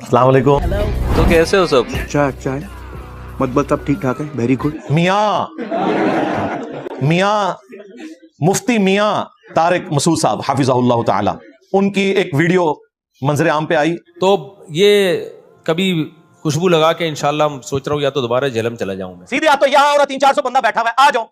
अस्सलाम वालेकुम। तो कैसे हो सब? चाय मतलब सब ठीक ठाक है, वेरी गुड। मियाँ मुफ्ती मियाँ तारिक मसूद साहब हाफिज़हुल्लाह ताला, उनकी एक वीडियो मंजर आम पे आई। तो ये कभी खुशबू लगा के इंशाल्लाह सोच रहा हूँ या तो दोबारा झेलम चला जाऊं मैं। सीधे आप तो यहाँ और 300-400 बंदा बैठा हुआ है, आ जाओ।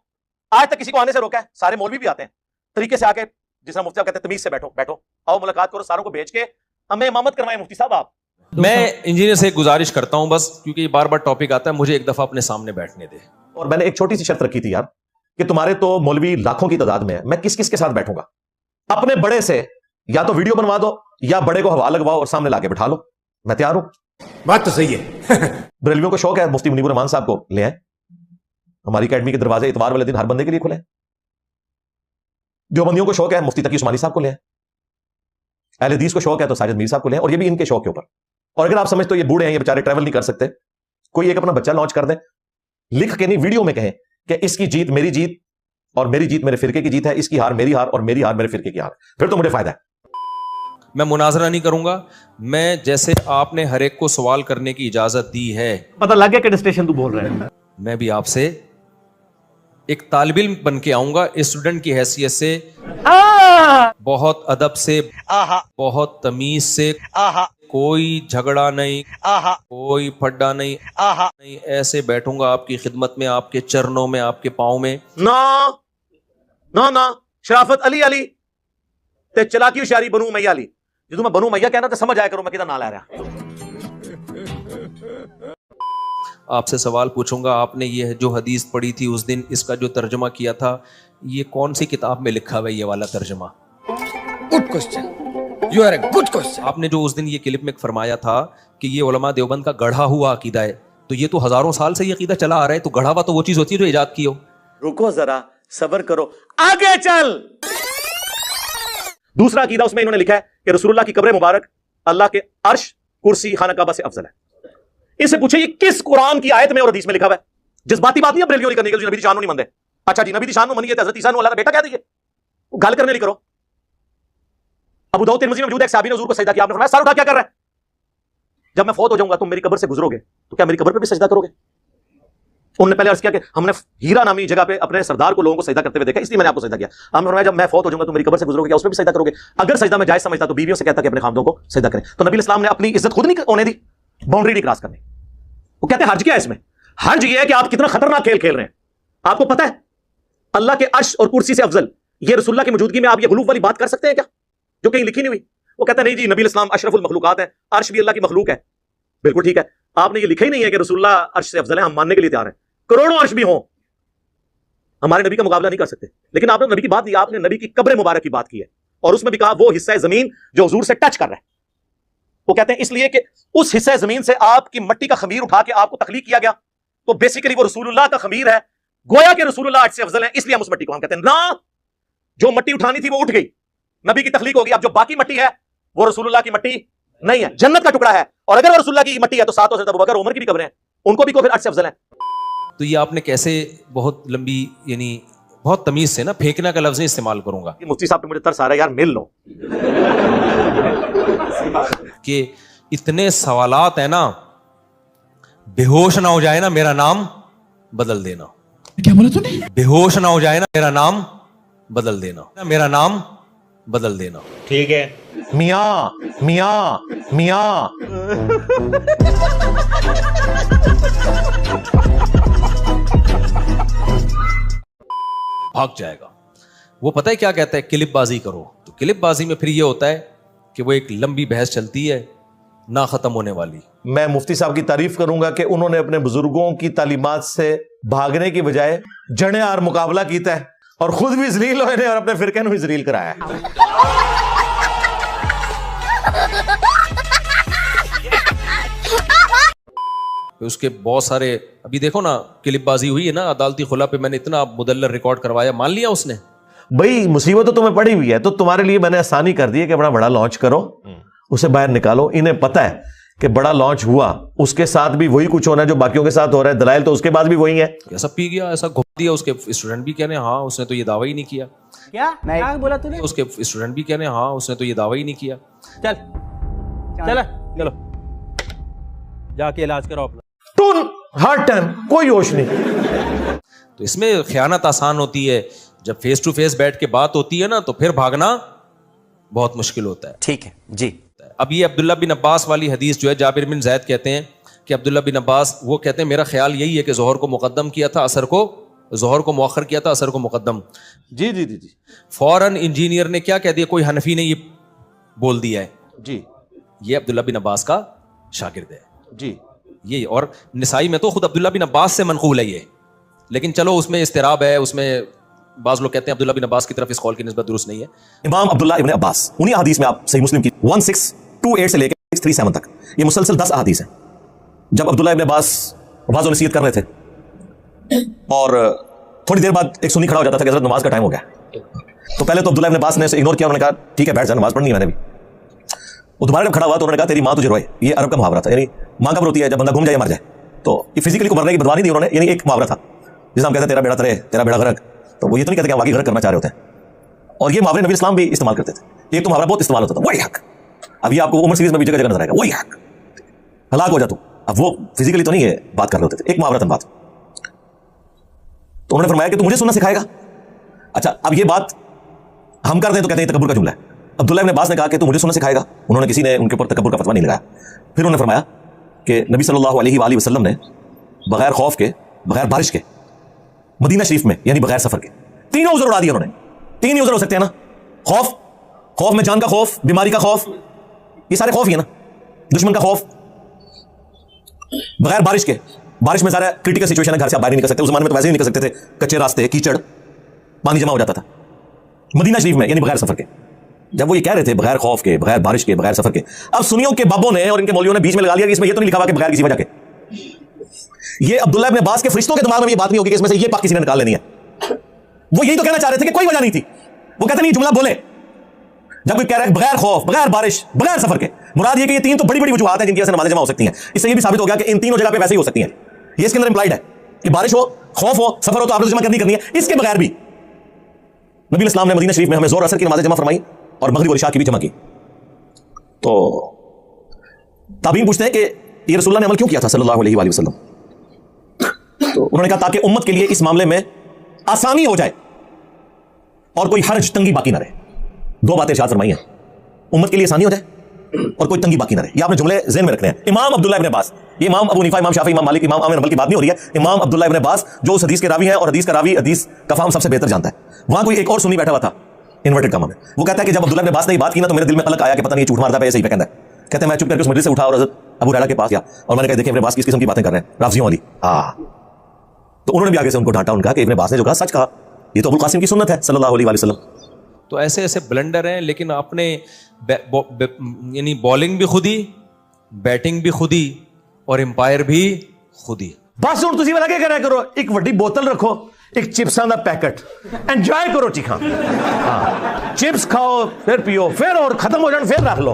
आज तक किसी को आने से रोका है? सारे मौलवी भी आते हैं तरीके से आके, जिस तरह मुफ्ती साहब कहते हैं तमीज से बैठो आओ मुलाकात करो, सारों को भेज के हमें इमामत करवाएं मुफ्ती साहब आप। मैं इंजीनियर से एक गुजारिश करता हूं बस, क्योंकि बार बार टॉपिक आता है, मुझे एक दफा अपने सामने बैठने दे। और मैंने एक छोटी सी शर्त रखी थी यार, कि तुम्हारे तो मौलवी लाखों की तादाद में है, मैं किस किस के साथ बैठूंगा? अपने बड़े से या तो वीडियो बनवा दो या बड़े को हवा लगवाओ और सामने लाके बैठा लो, मैं तैयार हूं। बात तो सही है। बरेलवियों को शौक है मुफ्ती मुनीबुर रहमान साहब को ले आए, हमारी अकेडमी के दरवाजे इतवार वाले दिन हर बंदे के लिए खुले हैं। देवबंदियों को शौक है मुफ्ती तकी उस्मानी साहब को ले आए, अहले हदीस को शौक है तो साजिद मीर साहब को ले आए, और ये भी इनके शौक के ऊपर। और अगर आप समझते हो ये बूढ़े हैं, ये बेचारे ट्रैवल नहीं कर सकते, कोई एक अपना बच्चा लॉन्च कर दे, लिख के नहीं वीडियो में कहें कि इसकी जीत मेरी जीत और मेरी जीत मेरे फिरके की जीत है, इसकी हार मेरी हार और मेरी हार मेरे फिरके की हार, फिर तो मुझे फायदा है। मैं मुनाजरा नहीं करूंगा, मैं जैसे आपने हर एक को सवाल करने की इजाजत दी है, पता लग गया कि स्टेशन तू बोल रहे हैं। मैं भी आपसे एक तालिब इल्म बन के आऊंगा, स्टूडेंट की हैसियत से, बहुत अदब से, बहुत तमीज से, कोई झगड़ा नहीं, कोई फड्डा नहीं, ऐसे बैठूंगा आपकी खिदमत में, आपके चरणों में, आपके पाँव में। ना शराफत अली अली ते चलाकी होशियारी बनू मैया अली, जो मैं बनू मैया कहना तो समझ आया करो मैं किधर ना ला रहा। आपसे सवाल पूछूंगा, आपने ये जो हदीस पढ़ी थी उस दिन, इसका जो तर्जमा किया था, ये कौन सी किताब में लिखा हुआ है ये वाला तर्जमा? Good question, you are a good question. आपने जो उस दिन ये क्लिप में फरमाया था कि ये उलमा देवबंद का गढ़ा हुआ अकीदा है, तो ये तो हजारों साल से ये अकीदा चला आ रहा है, तो गढ़ा हुआ तो वो चीज होती है जो इजाद की हो। रुको जरा, सब्र करो, आगे चल। दूसरा अकीदा उसमें इन्होंने लिखा है कि रसूलुल्लाह की कब्र मुबारक अल्लाह के अर्श, कुर्सी, खाना काबा से अफजल है। इससे पूछे ये किस कुरान की आयत में और हदीस में लिखा हुआ है? जज्बाती बात नहीं है बरेलवियों करने के लिए, नबी दी शान नहीं मनदे। अच्छा जी, नबी दी शान मनिए, हजरत ईसा नु अल्लाह का बेटा कह दिए, गल करने नहीं करो। अबू दाऊद तिरमिज़ी में मौजूद है, एक सहाबी ने हुजूर को सजदा किया, आपने फरमाया सर उठा क्या कर रहा है? जब मैं फौत हो जाऊंगा तुम मेरी कब्र से गुजरोगे तो क्या मेरी कब्र पे भी सजदा करोगे? उन्होंने पहले अर्ज किया कि हमने हीरा नामी जगह पे अपने सरदार को लोगों को सजदा करते हुए देखा, इसलिए मैंने आपको सजदा किया। आपने फरमाया जब मैं फौत हो जाऊंगा तो मेरी कब्र से गुजरोगे, क्या उस पे भी सजदा करोगे? अगर सजदा में जायज समझता तो बीवियों से कहता कि अपने खामदों को सजदा करें। तो नबी इस्लाम ने अपनी इज्जत खुद नहीं होने दी, बाउंड्री नहीं क्रॉस करनी। वो कहते हैं हर्ज क्या है इसमें? हर्ज ये है कि आप कितना खतरनाक खेल खेल रहे हैं। आपको पता है अल्लाह के अर्श और कुर्सी से अफजल, ये रसूलुल्लाह की मौजूदगी में आप ये गुलूफ वाली बात कर सकते हैं क्या, जो कहीं लिखी नहीं हुई? वो कहता नहीं जी, नबी इस्लाम अशरफुल मखलूकात है, अर्श भी अल्लाह की मखलूक है। बिल्कुल ठीक है, आपने ये लिखा ही नहीं है कि रसूलुल्लाह अर्श से अफजल है, हम मानने के लिए तैयार हैं, करोड़ों अर्श भी हों, हमारे नबी का मुकाबला नहीं कर सकते। लेकिन आपने नबी की बात की, आपने नबी की कब्र मुबारक की बात की है, और उसमें भी कहा वो हिस्सा जमीन जो हुजूर से टच कर रहा है। वो कहते हैं इसलिए कि उस हिस्से जमीन से आपकी मट्टी का खमीर उठा के आपको तखलीक किया गया, तो बेसिकली वो रसूलुल्लाह का खमीर है, गोया के रसूलुल्लाह अर्श से अफजल है, इसलिए हम उस मट्टी को हम कहते हैं ना, जो मट्टी उठानी थी वो उठ गई, नबी की तखलीक होगी। अब जो बाकी मट्टी है वो रसूलुल्लाह की मट्टी नहीं है, जन्नत का टुकड़ा है, और अगर वो रसूलुल्लाह की मट्टी है तो साथ अबू बकर उमर की भी कब्रें हैं, उनको भी को फिर अर्श से अफजल है। तो ये आपने कैसे बहुत लंबी, यानी बहुत तमीज से ना, फेंकना का लफ्ज नहीं इस्तेमाल करूंगा मुफ्ती साहब पे मुझे तरस आ रहा है यार, मिल लो। कि इतने सवालात है ना, बेहोश ना हो जाए ना मेरा नाम बदल देना। क्या बोला तूने? बेहोश ना हो जाए ना मेरा नाम बदल देना, मेरा नाम बदल देना। ठीक है मियाँ मियाँ मियाँ भाग जाएगा। वो पता है क्या कहता है, क्लिप बाजी करो। तो क्लिप बाजी में फिर ये होता है कि वो एक लंबी बहस चलती है, ना खत्म होने वाली। मैं मुफ्ती साहब की तारीफ करूंगा कि उन्होंने अपने बुजुर्गों की तालीमात से भागने की बजाय जने और मुकाबला किया है, और खुद भी जलील होने और अपने फिरके भी जलील कराया है। उसके बहुत सारे, अभी देखो ना क्लिपबाजी हुई है ना अदालती खुला पे, मैंने इतना मुदल्लर रिकॉर्ड करवाया, मान लिया उसने। भाई मुसीबत तो तुम्हें पड़ी हुई है, तो तुम्हारे लिए मैंने आसानी कर दी है कि बड़ा बड़ा लॉन्च करो, उसे बाहर निकालो। इन्हें पता है कि बड़ा लॉन्च हुआ, उसके साथ भी वही कुछ होना है जो बाकियों के साथ हो रहा है, दलाइल तो उसके पास भी वही है। ऐसा पी गया, ऐसा घुमा दिया। उसके स्टूडेंट भी कहने हाँ उसने तो ये दावा ही नहीं किया। क्या बोला तूने? उसके स्टूडेंट भी कहने हाँ उसने तो ये दावा ही नहीं किया। चल चलो جا کے علاج کراؤ اپنا. ٹون ہر ٹائم کوئی ہوش نہیں. تو اس میں خیانت آسان ہوتی ہے, جب فیس ٹو فیس بیٹھ کے بات ہوتی ہے نا تو پھر بھاگنا بہت مشکل ہوتا ہے. ٹھیک ہے جی. اب یہ عبداللہ بن عباس والی حدیث جو ہے, جابر بن زید کہتے ہیں کہ عبداللہ بن عباس وہ کہتے ہیں میرا خیال یہی ہے کہ ظہر کو مقدم کیا تھا, عصر کو, ظہر کو مؤخر کیا تھا, عصر کو مقدم. جی جی جی جی. فوراً انجینئر نے کیا کہہ دیا, کوئی حنفی نے یہ بول دیا ہے, جی یہ عبداللہ بن عباس کا شاگرد ہے. جی یہ اور نسائی میں تو خود عبداللہ بن عباس سے منقول ہے یہ, لیکن چلو اس میں استراب ہے, اس میں بعض لوگ کہتے ہیں عبداللہ بن عباس کی طرف اس قول کی نسبت درست نہیں ہے. امام عبداللہ ابن عباس, انہی حدیث میں آپ صحیح مسلم کی 1628 سے لے کے 637 تک یہ مسلسل 10 احادیث ہیں. جب عبداللہ ابن عباس واضح و نصیحت کر رہے تھے اور تھوڑی دیر بعد ایک سنی کھڑا ہو جاتا تھا کہ حضرت نماز کا ٹائم ہو گیا, تو پہلے تو عبداللہ ابن عباس نے اسے اگنور کیا, انہوں نے کہا ٹھیک ہے بیٹھ جا, نماز پڑھنی ہے میں نے بھی. وہ دوبارہ جب کھڑا ہوا تو انہوں نے کہا تیری ماں تجھے روئے. یہ عرب کا محاورہ تھا, یعنی ماں کب روتی ہے, جب بندہ گھوم جائے مر جائے. تو یہ فزیکلی کو مرنے کی بدوا نہیں دی انہوں نے, یعنی ایک محاورہ تھا جس ہم کہتے ہیں تیرا بیڑا ترے تیرا بیڑا غرق. تو وہ یہ تو نہیں کہتے کہ واقعی غرق کرنا چاہ رہے ہوتے ہیں, اور یہ محاورے نبی اسلام بھی استعمال کرتے تھے. ایک تو محاورہ بہت استعمال ہوتا تھا, وہی حق. اب یہ آپ کو عمر سیریز میں بھی جگہ جگہ نظر آئے گا, وہی حق, ہلاک ہو جا تو. اب وہ فزیکلی تو نہیں ہے بات کر رہے ہوتے تھے, ایک محاورہ تھا بات. تو انہوں نے فرمایا کہ تو مجھے سننا سکھائے گا. اچھا اب یہ بات ہم کر دیں تو کہتے ہیں تکبر کا جملہ ہے. عبداللہ ابن عباس نے کہا کہ تو مجھے سننا سکھائے گا. انہوں نے کسی نے ان کے اوپر تکبر کا فتویٰ نہیں لگایا. پھر انہوں نے فرمایا کہ نبی صلی اللہ علیہ وآلہ وسلم نے بغیر خوف کے, بغیر بارش کے, مدینہ شریف میں یعنی بغیر سفر کے, تینوں عذر اڑا دیے انہوں نے. تین ہی عذر ہو سکتے ہیں نا, خوف میں جان کا خوف, بیماری کا خوف, یہ سارے خوف ہی ہے نا, دشمن کا خوف. بغیر بارش کے, بارش میں سارا کرٹیکل سچویشن ہے, گھر سے آپ باہر نہیں نکل سکتے. اس زمانے میں تو ویسے ہی نکل سکتے تھے, کچے راستے, کیچڑ, پانی جمع ہو جاتا تھا. مدینہ شریف میں یعنی بغیر سفر کے. جب وہ یہ کہہ رہے تھے بغیر خوف کے, بغیر بارش کے, بغیر سفر کے, اب سنیوں کے بابوں نے اور ان کے مولویوں نے بیچ میں لگا لیا کہ اس میں یہ تو نہیں لکھا ہوا کہ بغیر کسی وجہ کے. یہ عبداللہ ابن عباس کے فرشتوں کے دماغ میں یہ بات نہیں ہوگی کہ اس میں سے یہ پاک کسی نے نکال لینی ہے. وہ یہی تو کہنا چاہ رہے تھے کہ کوئی وجہ نہیں تھی. وہ کہتے نہیں جملہ بولے جب کوئی کہہ رہا ہے بغیر خوف, بغیر بارش, بغیر سفر کے, مراد یہ کہ یہ تین تو بڑی بڑی وجوہات ہیں جن کی وجہ سے نمازیں جمع ہو سکتی ہیں. اس سے یہ بھی ثابت ہو گیا کہ ان تینوں جگہ پہ ویسے ہی ہو سکتی ہیں. یہ اس کے اندر امپلائڈ ہے کہ بارش ہو, خوف ہو, سفر ہو تو آپ نے جمع کرنی ہے. اس کے بغیر بھی نبی اسلام نے مدینہ شریف میں ہمیں زور اثر کی نمازیں جمع فرمائی اور مغرب اور عشاء کی بھی جمع کی. تو تابعین پوچھتے ہیں کہ یہ رسول اللہ نے عمل کیوں کیا تھا صلی اللہ علیہ وآلہ وسلم. تو انہوں نے کہا تاکہ امت کے لیے اس معاملے میں آسانی ہو جائے اور کوئی حرج, تنگی باقی نہ رہے. دو باتیں ارشاد فرمائی ہیں, امت کے لیے آسانی ہو جائے اور کوئی تنگی باقی نہ رہے. یہ آپ نے جملے ذہن میں رکھنے ہیں. امام عبداللہ ابن عباس, یہ امام ابو حنیفہ, امام شافعی, امام مالک, امام احمد بن حنبل کی بات نہیں ہو رہی ہے. امام عبداللہ ابن عباس جو اس حدیث کے راوی ہیں, اور حدیث کا راوی حدیث کا فہم سب سے بہتر جانتا ہے. وہاں کوئی ایک اور سنی بیٹھا ہوا تھا انورٹڈ کاموں میں, وہ کہتا ہے کہ جب عبداللہ ابن عباس نے یہ بات کی نا تو میرے دل میں قلق آیا کہ پتہ نہیں یہ جھوٹ مارتا ہے ایسے ہی پہ کہتا ہے. کہتے ہیں میں چپ کر کے اس مجلس سے اٹھا اور حضرت ابو ہریرہ کے پاس گیا اور میں نے کہا دیکھیں ابن عباس کس قسم کی باتیں کر رہے ہیں, رافضیوں والی. تو انہوں نے بھی آگے سے ان کو ڈانٹا, ان کا کہ ابن عباس نے جو کہا سچ کہا, یہ تو ابو القاسم کی سنت ہے صلی اللہ علیہ وآلہ وسلم. تو ایسے ایسے بلنڈر ہیں, لیکن اپنے یعنی بالنگ بھی خود ہی, بیٹنگ بھی خود ہی, اور امپائر بھی خود ہی. بس ہوں تسی لگے کرا کرو, ایک وڈی بوتل رکھو, ایک چپساں دا پیکٹ, انجوائے کرو روٹی کھا, چپس کھاؤ پھر پیو, پھر اور ختم ہو جان پھر رکھ لو.